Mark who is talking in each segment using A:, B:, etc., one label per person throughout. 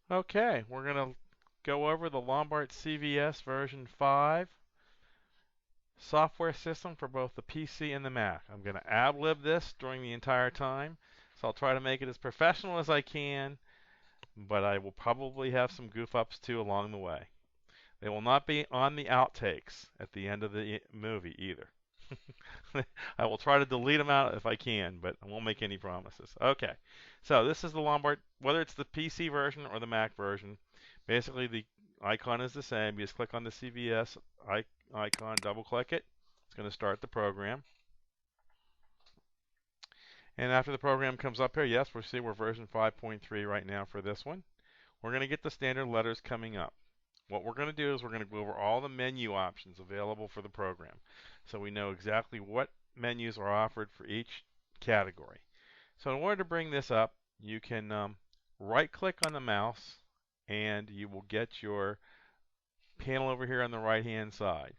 A: Okay, we're going to go over the Lombart CVS version 5 software system for both the PC and the Mac. I'm going to ad-lib this during the entire time, so I'll try to make it as professional as I can, but I will probably have some goof-ups too along the way. They will not be on the outtakes at the end of the movie either. I will try to delete them out if I can, but I won't make any promises. Okay, so this is the Lombard, whether it's the PC version or the Mac version, basically the icon is the same. You just click on the CVS icon, double click it. It's going to start the program. And after the program comes up here, yes, we'll see we're version 5.3 right now for this one. We're going to get the standard letters coming up. What we're going to do is we're going to go over all the menu options available for the program, so we know exactly what menus are offered for each category. So in order to bring this up, you can right click on the mouse and you will get your panel over here on the right hand side,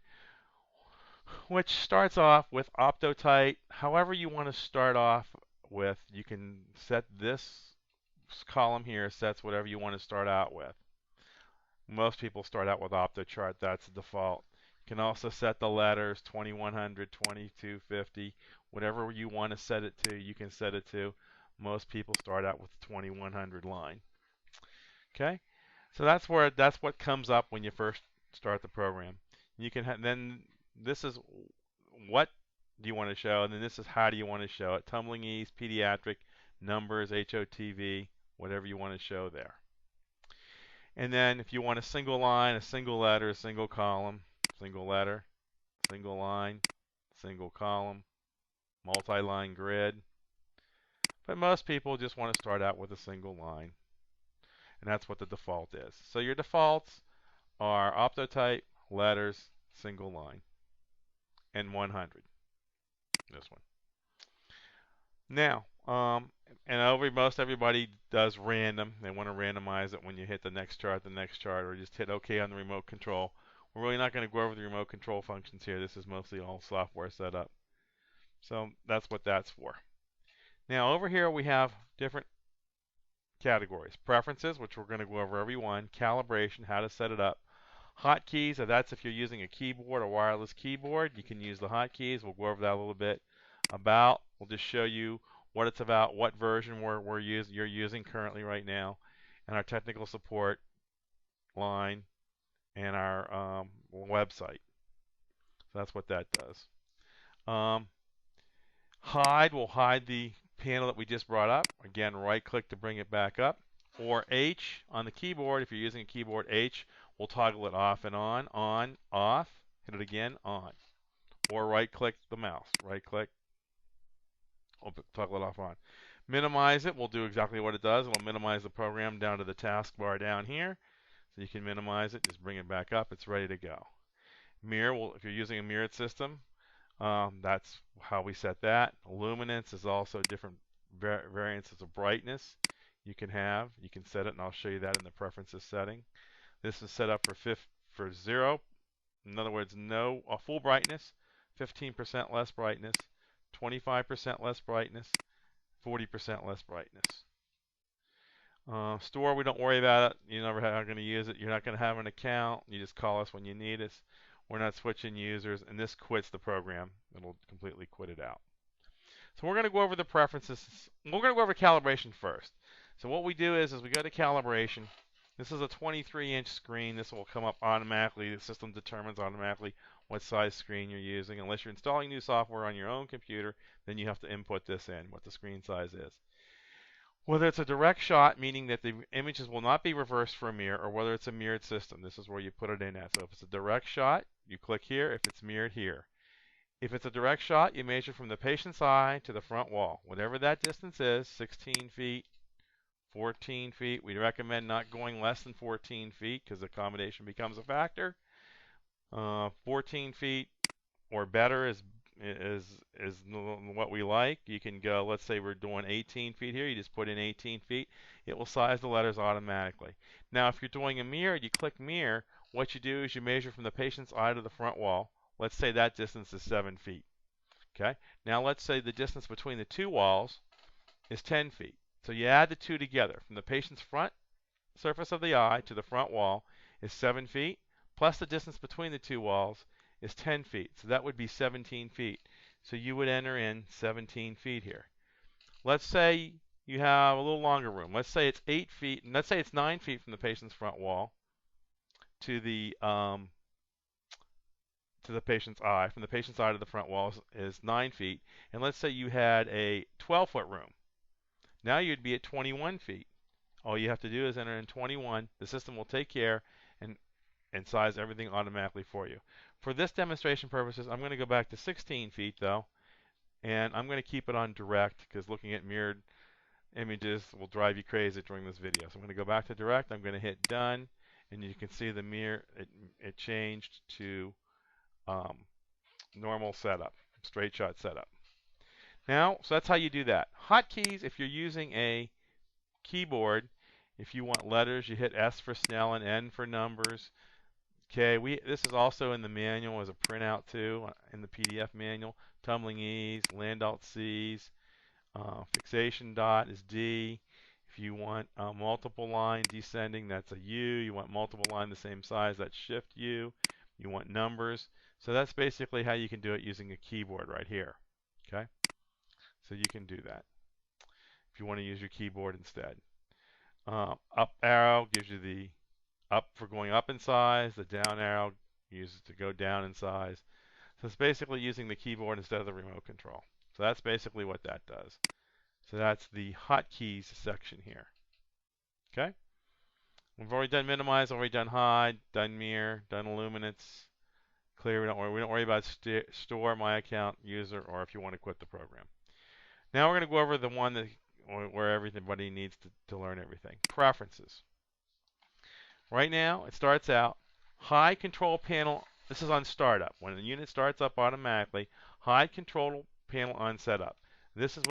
A: which starts off with Optotype. However you want to start off with, you can set this column here, sets whatever you want to start out with. Most people start out with OptoChart. That's the default. You can also set the letters 2100, 2250, whatever you want to set it to, you can set it to. Most people start out with the 2100 line. Okay, so that's what comes up when you first start the program. You can then this is what do you want to show, and then this is how do you want to show it. Tumbling ease, pediatric, numbers, HOTV, whatever you want to show there. And then if you want a single line, a single letter, a single column, single letter, single line, single column, multi-line grid. But most people just want to start out with a single line. And that's what the default is. So your defaults are Optotype, letters, single line, and 100. This one. Now, and most everybody does random. They want to randomize it when you hit the next chart, or just hit OK on the remote control. We're really not going to go over the remote control functions here. This is mostly all software setup. So that's what that's for. Now over here we have different categories. Preferences, which we're going to go over every one. Calibration, how to set it up. Hotkeys, that's if you're using a keyboard or wireless keyboard. You can use the hotkeys. We'll go over that a little bit. About, we'll just show you what it's about, what version you're using currently right now, and our technical support line and our website. So that's what that does. Hide will hide the panel that we just brought up. Again, right click to bring it back up. Or H on the keyboard, if you're using a keyboard, H will toggle it off and on, off. Hit it again, on. Or right click the mouse, right click, we'll toggle it off on. Minimize it will do exactly what it does. It'll minimize the program down to the taskbar down here. So you can minimize it, just bring it back up, it's ready to go. Mirror, if you're using a mirrored system, that's how we set that. Luminance is also different variances of brightness you can have. You can set it, and I'll show you that in the preferences setting. This is set up for 0. In other words, no full brightness, 15% less brightness, 25% less brightness, 40% less brightness. Store, we don't worry about it. You're never going to use it. You're not going to have an account. You just call us when you need us. We're not switching users, and this quits the program. It'll completely quit it out. So we're going to go over the preferences. We're going to go over calibration first. So what we do is we go to calibration. This is a 23-inch screen. This will come up automatically. The system determines automatically what size screen you're using. Unless you're installing new software on your own computer, then you have to input this in, what the screen size is. Whether it's a direct shot, meaning that the images will not be reversed for a mirror, or whether it's a mirrored system, this is where you put it in at. So if it's a direct shot, you click here. If it's mirrored, here. If it's a direct shot, you measure from the patient's eye to the front wall. Whatever that distance is, 16 feet, 14 feet. We recommend not going less than 14 feet because accommodation becomes a factor. 14 feet or better is what we like. You can go, let's say we're doing 18 feet here. You just put in 18 feet. It will size the letters automatically. Now, if you're doing a mirror, you click mirror. What you do is you measure from the patient's eye to the front wall. Let's say that distance is 7 feet. Okay. Now let's say the distance between the two walls is 10 feet. So you add the two together. From the patient's front surface of the eye to the front wall is 7 feet, plus the distance between the two walls is 10 feet. So that would be 17 feet. So you would enter in 17 feet here. Let's say you have a little longer room. Let's say it's 8 feet, and let's say it's 9 feet from the patient's front wall to the patient's eye. From the patient's eye to the front wall is 9 feet. And let's say you had a 12-foot room. Now you'd be at 21 feet. All you have to do is enter in 21. The system will take care and size everything automatically for you. For this demonstration purposes, I'm going to go back to 16 feet though, and I'm going to keep it on direct because looking at mirrored images will drive you crazy during this video. So I'm going to go back to direct. I'm going to hit done, and you can see the mirror. It changed to normal setup, straight shot setup. Now, so that's how you do that. Hotkeys, if you're using a keyboard, if you want letters, you hit S for Snell and N for numbers. Okay, this is also in the manual as a printout too, in the PDF manual. Tumbling E's, Landalt C's, fixation dot is D. If you want multiple line descending, that's a U. You want multiple line the same size, that's Shift U. You want numbers. So that's basically how you can do it using a keyboard right here. Okay, so you can do that if you want to use your keyboard instead. Up arrow gives you the up for going up in size. The down arrow uses to go down in size. So it's basically using the keyboard instead of the remote control. So that's basically what that does. So that's the hotkeys section here. Okay? We've already done minimize, already done hide, done mirror, done illuminates, clear. We don't worry about store, my account, user, or if you want to quit the program. Now we're going to go over the one that where everybody needs to learn everything. Preferences. Right now, it starts out hide control panel. This is on startup. When the unit starts up automatically, hide control panel on setup. This is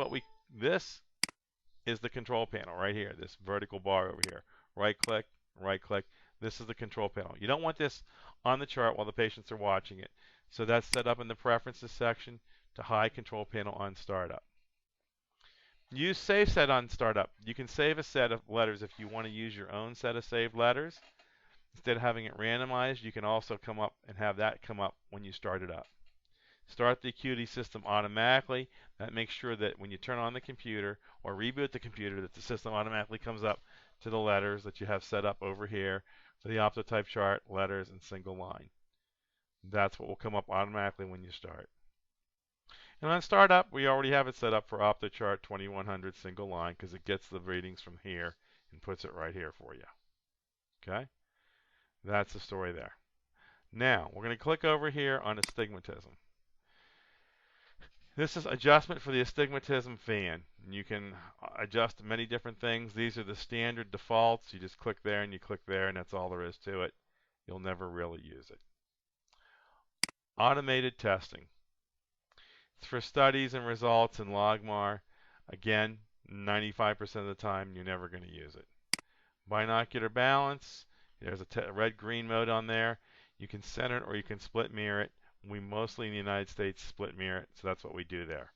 A: the control panel right here, this vertical bar over here. Right click, right click. This is the control panel. You don't want this on the chart while the patients are watching it. So that's set up in the preferences section to hide control panel on startup. Use save set on startup. You can save a set of letters if you want to use your own set of saved letters. Instead of having it randomized, you can also come up and have that come up when you start it up. Start the Acuity system automatically. That makes sure that when you turn on the computer or reboot the computer, that the system automatically comes up to the letters that you have set up over here for the optotype chart, letters, and single line. That's what will come up automatically when you start. And on startup, we already have it set up for OptoChart 2100 single line because it gets the readings from here and puts it right here for you. Okay? That's the story there. Now, we're going to click over here on astigmatism. This is adjustment for the astigmatism fan. You can adjust many different things. These are the standard defaults. You just click there and you click there, and that's all there is to it. You'll never really use it. Automated testing. It's for studies and results in Logmar. Again, 95% of the time, you're never going to use it. Binocular balance. There's a red-green mode on there. You can center it or you can split mirror it. We mostly in the United States split mirror it, so that's what we do there.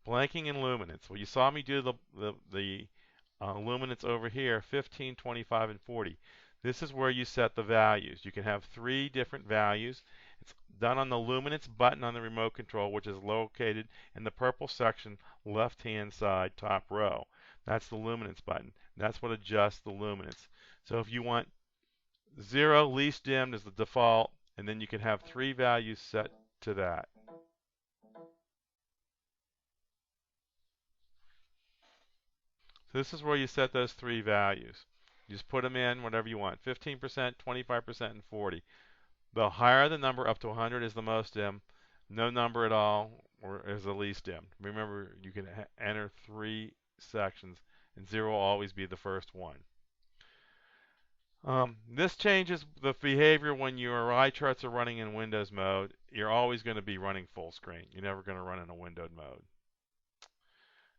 A: Blanking and luminance. Well, you saw me do the luminance over here, 15, 25, and 40. This is where you set the values. You can have 3 different values. It's done on the luminance button on the remote control, which is located in the purple section, left-hand side, top row. That's the luminance button. That's what adjusts the luminance. So if you want 0, least dimmed is the default, and then you can have 3 values set to that. So this is where you set those 3 values. You just put them in whatever you want, 15%, 25%, and 40. The higher the number, up to 100 is the most dim. No number at all or is the least dim. Remember, you can enter 3 sections, and 0 will always be the first one. This changes the behavior when your eye charts are running in Windows mode. You're always going to be running full screen. You're never going to run in a windowed mode.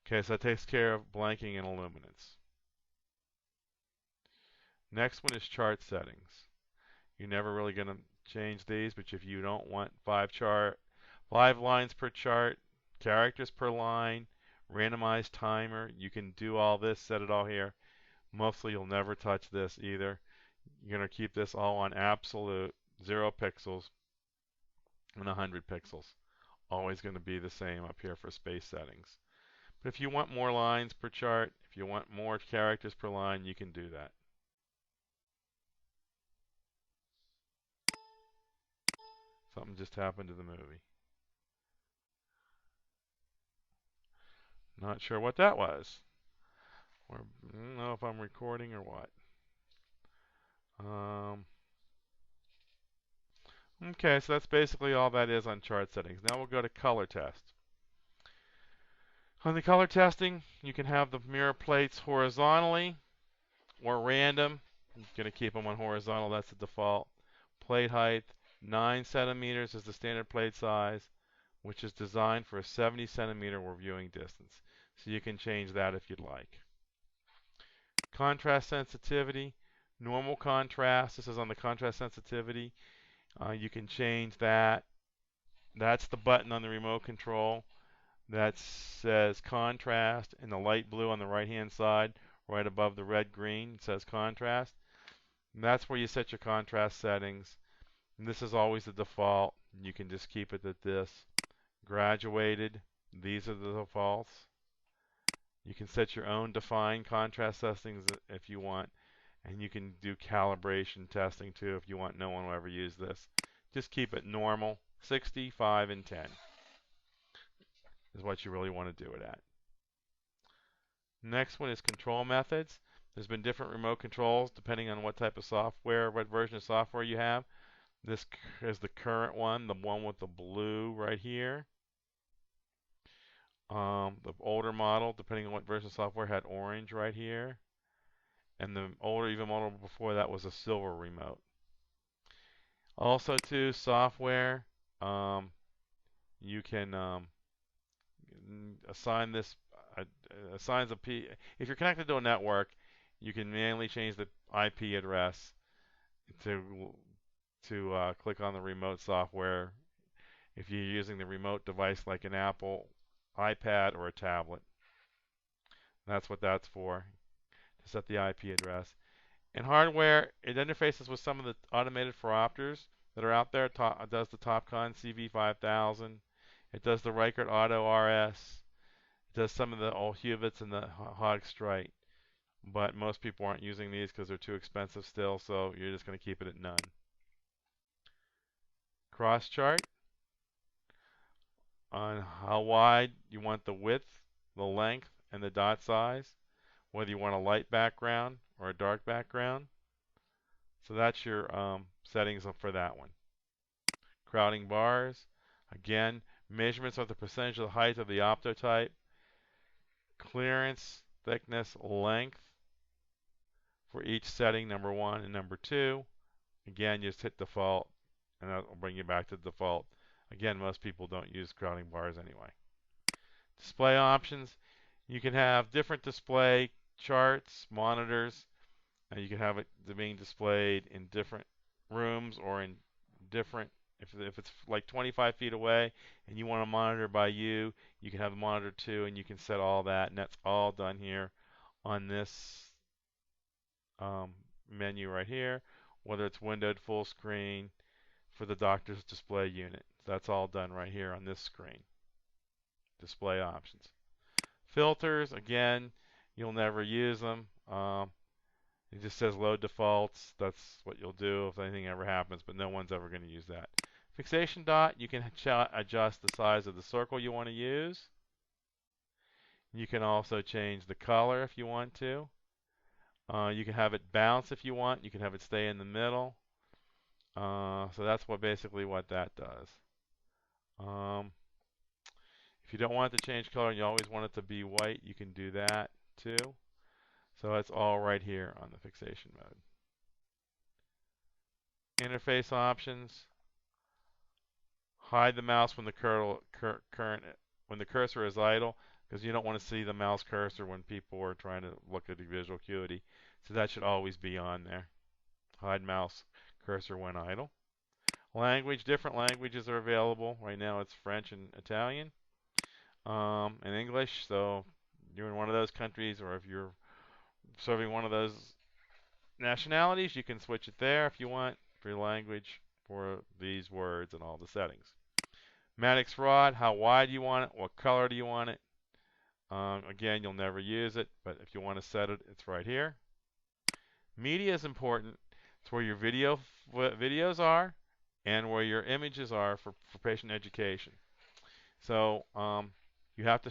A: Okay, so that takes care of blanking and illuminance. Next one is chart settings. You're never really going to change these, but if you don't want 5 lines per chart, characters per line, randomized timer, you can do all this, set it all here. Mostly you'll never touch this either. You're going to keep this all on absolute 0 pixels and 100 pixels. Always going to be the same up here for space settings. But if you want more lines per chart, if you want more characters per line, you can do that. Something just happened to the movie. Not sure what that was. Or I don't know if I'm recording or what. Um, okay, so that's basically all that is on chart settings. Now we'll go to color test. On the color testing, you can have the mirror plates horizontally or random. I'm going to keep them on horizontal, that's the default. Plate height, 9 centimeters is the standard plate size, which is designed for a 70 centimeter viewing distance. So you can change that if you'd like. Contrast sensitivity, normal contrast. This is on the contrast sensitivity. You can change that. That's the button on the remote control that says contrast in the light blue on the right hand side, right above the red green. It says contrast. And that's where you set your contrast settings. And this is always the default. You can just keep it at this. Graduated, these are the defaults. You can set your own defined contrast settings if you want, and you can do calibration testing too if you want. No one will ever use this. Just keep it normal, 60, 5, and 10 is what you really want to do it at. Next one is control methods. There's been different remote controls depending on what type of software, what version of software you have. This is the current one, the one with the blue right here. The older model, depending on what version of software, had orange right here. And the older even model before that was a silver remote. Also, too, software, you can assign this, assigns a P. If you're connected to a network, you can manually change the IP address to click on the remote software if you're using the remote device like an Apple iPad or a tablet. That's what that's for, to set the IP address. In hardware, it interfaces with some of the automated phoropters that are out there. It does the Topcon CV5000. It does the Reichert Auto RS. It does some of the old Hewitts and the Hog Strike. But most people aren't using these because they're too expensive still, so you're just going to keep it at none. Cross chart on how wide you want the width, the length, and the dot size, whether you want a light background or a dark background. So that's your settings for that one. Crowding bars, again, measurements of the percentage of the height of the optotype, clearance, thickness, length for each setting, number 1 and number 2. Again, just hit default, and that will bring you back to default. Again, most people don't use crowding bars anyway. Display options, you can have different display charts, monitors, and you can have it being displayed in different rooms or in different, if it's like 25 feet away and you want to monitor by you can have a monitor too, and you can set all that, and that's all done here on this menu right here, whether it's windowed full screen for the doctor's display unit. That's all done right here on this screen. Display options. Filters, again, you'll never use them. It just says load defaults. That's what you'll do if anything ever happens, but no one's ever going to use that. Fixation dot, you can adjust the size of the circle you want to use. You can also change the color if you want to. You can have it bounce if you want. You can have it stay in the middle. So that's basically what that does. If you don't want it to change color and you always want it to be white, you can do that too. So it's all right here on the fixation mode. Interface options. Hide the mouse when the cursor is idle, because you don't want to see the mouse cursor when people are trying to look at the visual acuity. So that should always be on there. Hide mouse cursor when idle. Language, different languages are available. Right now it's French and Italian, and English. So you're in one of those countries, or if you're serving one of those nationalities, you can switch it there if you want for your language for these words and all the settings. Maddox rod, how wide do you want it? What color do you want it? Again, you'll never use it, but if you want to set it, it's right here. Media is important. It's where your videos are and where your images are for patient education. So you have to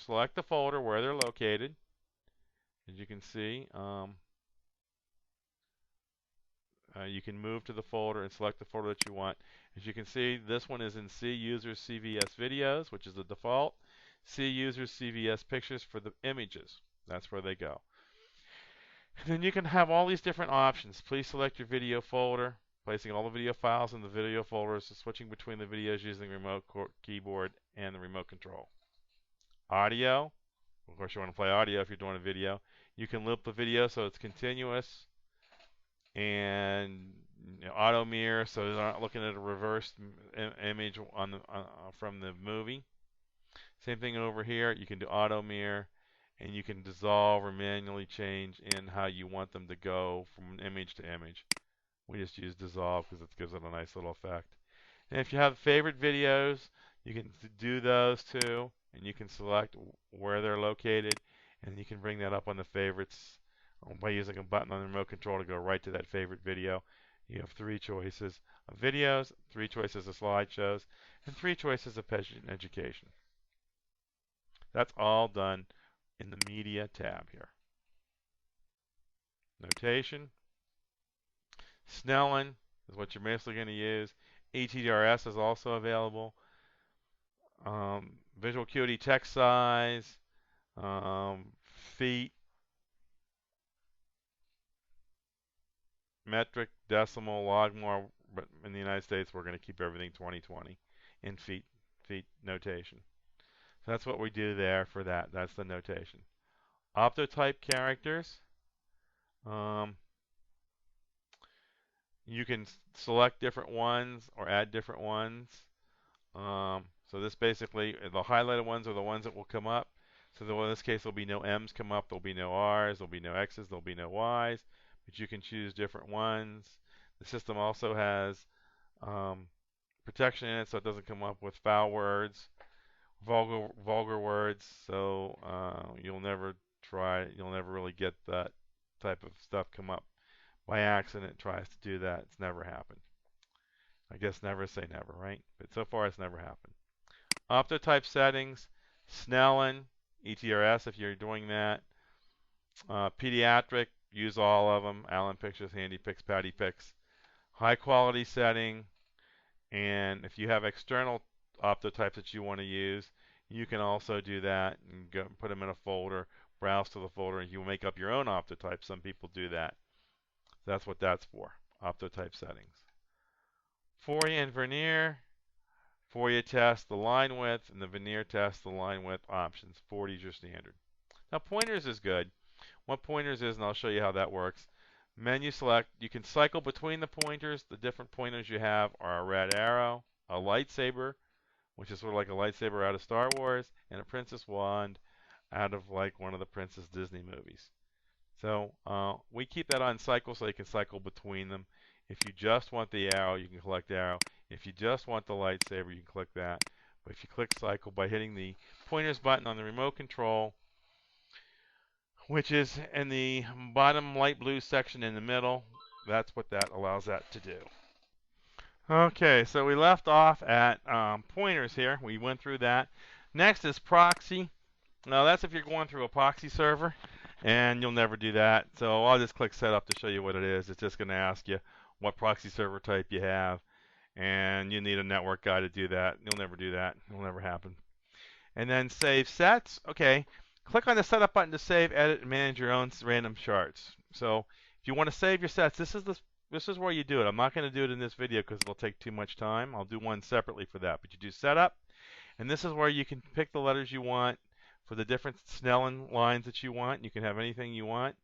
A: select the folder where they're located. As you can see, you can move to the folder and select the folder that you want. As you can see, this one is in C Users CVS Videos, which is the default. C Users CVS Pictures for the images. That's where they go. And then you can have all these different options. Please select your video folder, placing all the video files in the video folders, switching between the videos using the remote keyboard and the remote control. Audio, of course you want to play audio if you're doing a video. You can loop the video so it's continuous, and auto mirror so they're not looking at a reversed image from the movie. Same thing over here. You can do auto mirror, and you can dissolve or manually change in how you want them to go from image to image. We just use dissolve because it gives it a nice little effect. And if you have favorite videos, you can do those too, and you can select where they're located, and you can bring that up on the favorites by using a button on the remote control to go right to that favorite video. You have 3 choices of videos, 3 choices of slideshows, and 3 choices of patient education. That's all done in the Media tab here. Notation. Snellen is what you're mostly going to use. ETDRS is also available. Visual acuity, text size, feet, metric, decimal, logmar, but in the United States we're going to keep everything 2020 in feet notation. So that's what we do there for that. That's the notation. Optotype characters. You can select different ones or add different ones. So this basically, the highlighted ones are the ones that will come up. So in this case, there'll be no M's come up, there'll be no R's, there'll be no X's, there'll be no Y's, but you can choose different ones. The system also has protection in it, so it doesn't come up with foul words, vulgar words. So you'll never really get that type of stuff come up by accident. It tries to do that. It's never happened. I guess never say never, right? But so far it's never happened. Optotype settings, Snellen, ETRS if you're doing that. Pediatric, use all of them. Allen Pictures, Handy Picks, Patty Picks. High quality setting, and if you have external optotypes that you want to use, you can also do that and go put them in a folder, browse to the folder, and you make up your own optotype. Some people do that. That's what that's for, optotype settings. Fourier and Vernier. Fourier test the line width, and the Vernier test the line width options. 40 is your standard. Now pointers is good. What pointers is, and I'll show you how that works. Menu select. You can cycle between the pointers. The different pointers you have are a red arrow, a lightsaber, which is sort of like a lightsaber out of Star Wars, and a princess wand out of like one of the Princess Disney movies. So we keep that on cycle so you can cycle between them. If you just want the arrow, you can select arrow. If you just want the lightsaber, you can click that. But if you click cycle by hitting the pointers button on the remote control, which is in the bottom light blue section in the middle, that's what that allows that to do. Okay, so we left off at pointers here. We went through that. Next is proxy. Now that's if you're going through a proxy server, and you'll never do that. So I'll just click setup to show you what it is. It's just going to ask you what proxy server type you have, and you need a network guy to do that. You'll never do that. It'll never happen. And then save sets. Okay, click on the setup button to save, edit, and manage your own random charts. So if you want to save your sets, this is where you do it. I'm not going to do it in this video because it'll take too much time. I'll do one separately for that. But you do setup, and this is where you can pick the letters you want for the different Snellen lines that you want. You can have anything you want.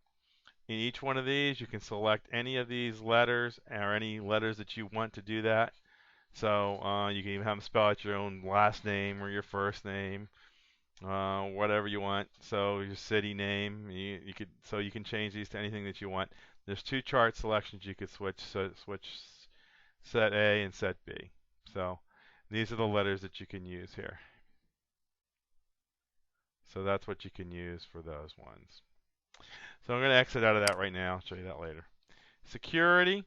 A: In each one of these, you can select any of these letters or any letters that you want to do that. So you can even have them spell out your own last name or your first name. whatever you want. So your city name, you can change these to anything that you want. There's two chart selections you could switch. So switch set A and set B. So these are the letters that you can use here. So that's what you can use for those ones. So I'm going to exit out of that right now. I'll show you that later. Security.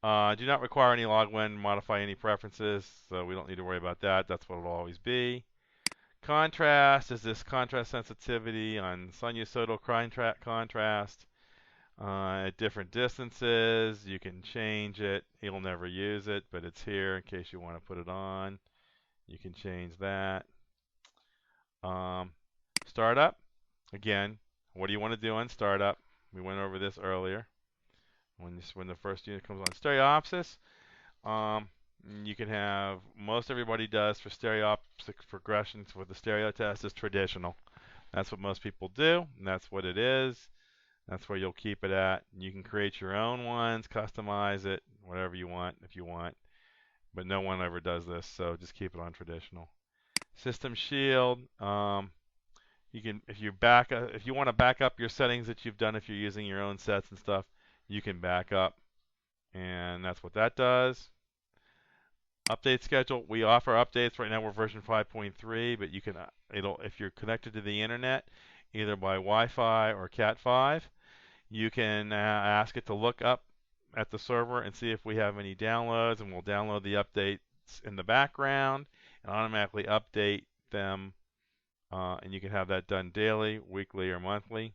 A: Do not require any login, modify any preferences, so we don't need to worry about that. That's what it'll always be. Contrast is this contrast sensitivity on sinusoidal contrast at different distances. You can change it. You'll never use it, but it's here in case you want to put it on. You can change that. Startup. Again, what do you want to do on startup? We went over this earlier. When the first unit comes on, stereopsis. Um, you can have, most everybody does for stereoptic progressions with the stereo test is traditional. That's what most people do, and that's what it is. That's where you'll keep it at. You can create your own ones, customize it, whatever you want if you want. But no one ever does this, so just keep it on traditional. System shield. You can, if you want to back up your settings that you've done, if you're using your own sets and stuff, you can back up, and that's what that does. Update schedule. We offer updates right now. We're version 5.3, but you can if you're connected to the internet, either by Wi-Fi or Cat5, you can ask it to look up at the server and see if we have any downloads, and we'll download the updates in the background and automatically update them. And you can have that done daily, weekly, or monthly.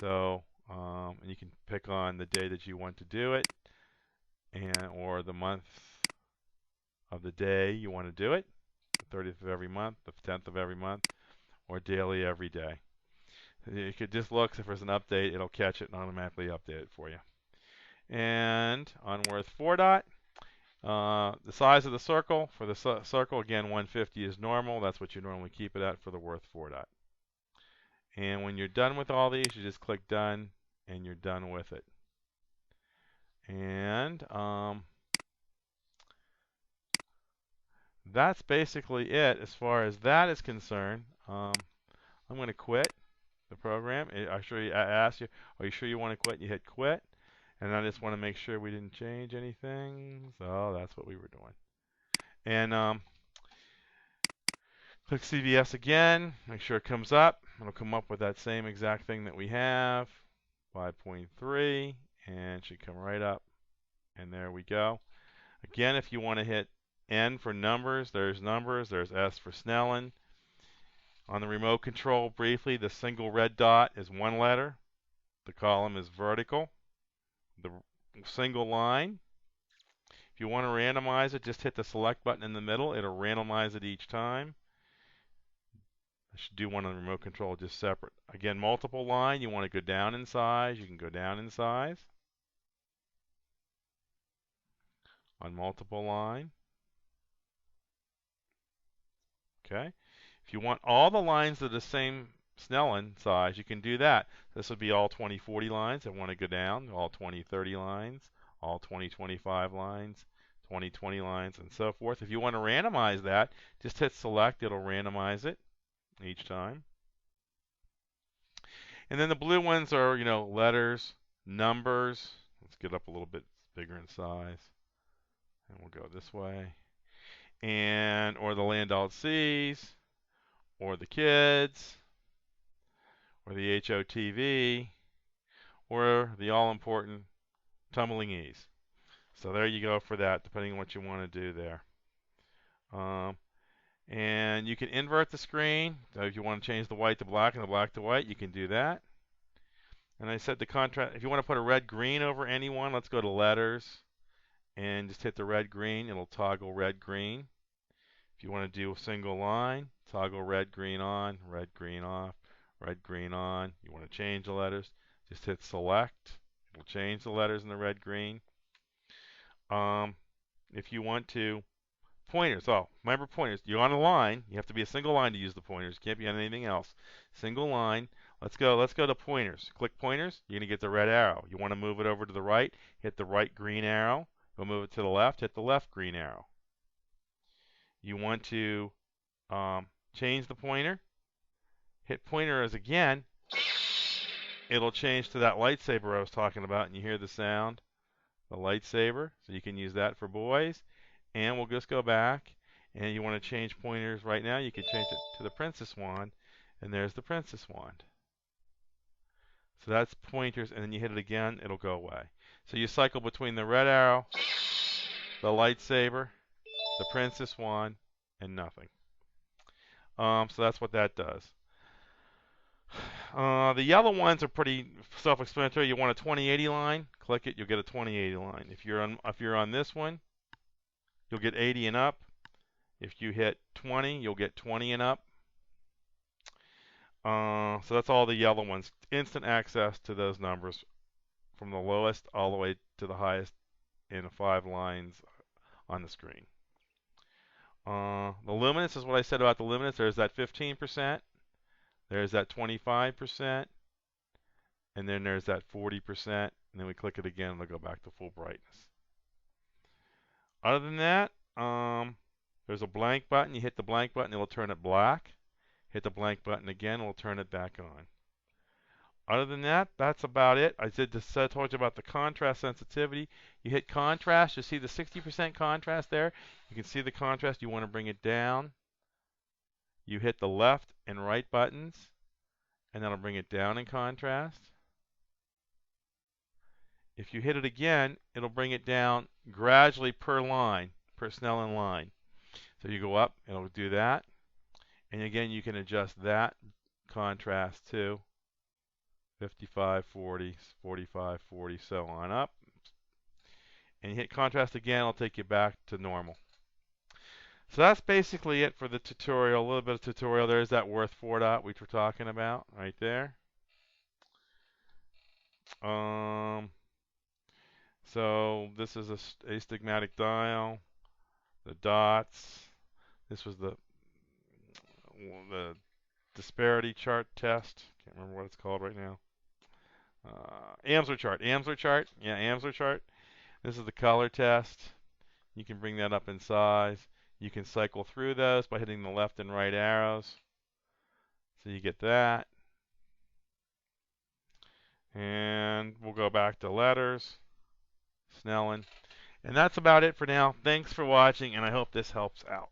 A: So, and you can pick on the day that you want to do it, or the month of the day you want to do it, the 30th of every month, the 10th of every month, or daily every day. You could just look, if there's an update, it'll catch it and automatically update it for you. And on worth 4 dot, the size of the circle, for the circle, again, 150 is normal. That's what you normally keep it at for the worth 4 dot. And when you're done with all these, you just click done, and you're done with it. And that's basically it as far as that is concerned. I'm going to quit the program. I asked you, are you sure you want to quit? You hit quit. And I just want to make sure we didn't change anything. So that's what we were doing. And click CVS again. Make sure it comes up. It'll come up with that same exact thing that we have. 5.3. And it should come right up. And there we go. Again, if you want to hit N for numbers, there's numbers. There's S for Snellen. On the remote control, briefly, the single red dot is one letter. The column is vertical. The single line, if you want to randomize it, just hit the select button in the middle. It'll randomize it each time. I should do one on the remote control just separate. Again, multiple line, you want to go down in size. You can go down in size. On multiple line. Okay. If you want all the lines of the same Snellen size, you can do that. This would be all 2040 lines that want to go down, all 2030 lines, all 2025 lines, 2020 lines, and so forth. If you want to randomize that, just hit select. It'll randomize it each time. And then the blue ones are, letters, numbers. Let's get up a little bit bigger in size. And we'll go this way. Or the land alt Cs, or the kids, or the HOTV, or the all-important tumbling E's. So there you go for that, depending on what you want to do there. And you can invert the screen. So if you want to change the white to black and the black to white, you can do that. And I said the contrast, if you want to put a red-green over anyone, let's go to letters and just hit the red-green. It'll toggle red-green. If you want to do a single line, toggle red-green on, red-green off, red-green on. You want to change the letters, just hit select. It'll change the letters in the red-green. If you want to, pointers. Oh, remember pointers. You're on a line. You have to be a single line to use the pointers. You can't be on anything else. Single line. Let's go to pointers. Click pointers. You're going to get the red arrow. You want to move it over to the right, hit the right green arrow. Go move it to the left, hit the left green arrow. You want to change the pointer, hit pointer as again, it'll change to that lightsaber I was talking about, and you hear the sound, the lightsaber. So you can use that for boys. And we'll just go back, and you want to change pointers right now, you can change it to the princess wand, and there's the princess wand. So that's pointers, and then you hit it again, it'll go away. So you cycle between the red arrow, the lightsaber, the princess wand, and nothing. So that's what that does. The yellow ones are pretty self-explanatory. You want a 2080 line, click it, you'll get a 2080 line. If you're on this one, you'll get 80 and up. If you hit 20, you'll get 20 and up. So that's all the yellow ones. Instant access to those numbers from the lowest all the way to the highest in 5 lines on the screen. The luminance is what I said about the luminance. There's that 15%. There's that 25%. And then there's that 40%. And then we click it again and it'll go back to full brightness. Other than that, there's a blank button. You hit the blank button, it'll turn it black. Hit the blank button again, it'll turn it back on. Other than that, that's about it. I told you about the contrast sensitivity. You hit contrast, you see the 60% contrast there. You can see the contrast. You want to bring it down. You hit the left and right buttons, and that'll bring it down in contrast. If you hit it again, it'll bring it down gradually per line, per Snellen line. So you go up, it'll do that. And again, you can adjust that contrast to 55, 40, 45, 40, so on up. And you hit contrast again, it'll take you back to normal. So that's basically it for the tutorial. A little bit of tutorial. There's that worth 4 dot which we're talking about right there. So this is a astigmatic dial. The dots. This was the disparity chart test. Can't remember what it's called right now. Amsler chart. Amsler chart. Yeah, Amsler chart. This is the color test. You can bring that up in size. You can cycle through those by hitting the left and right arrows. So you get that. And we'll go back to letters, Snellen. And that's about it for now. Thanks for watching, and I hope this helps out.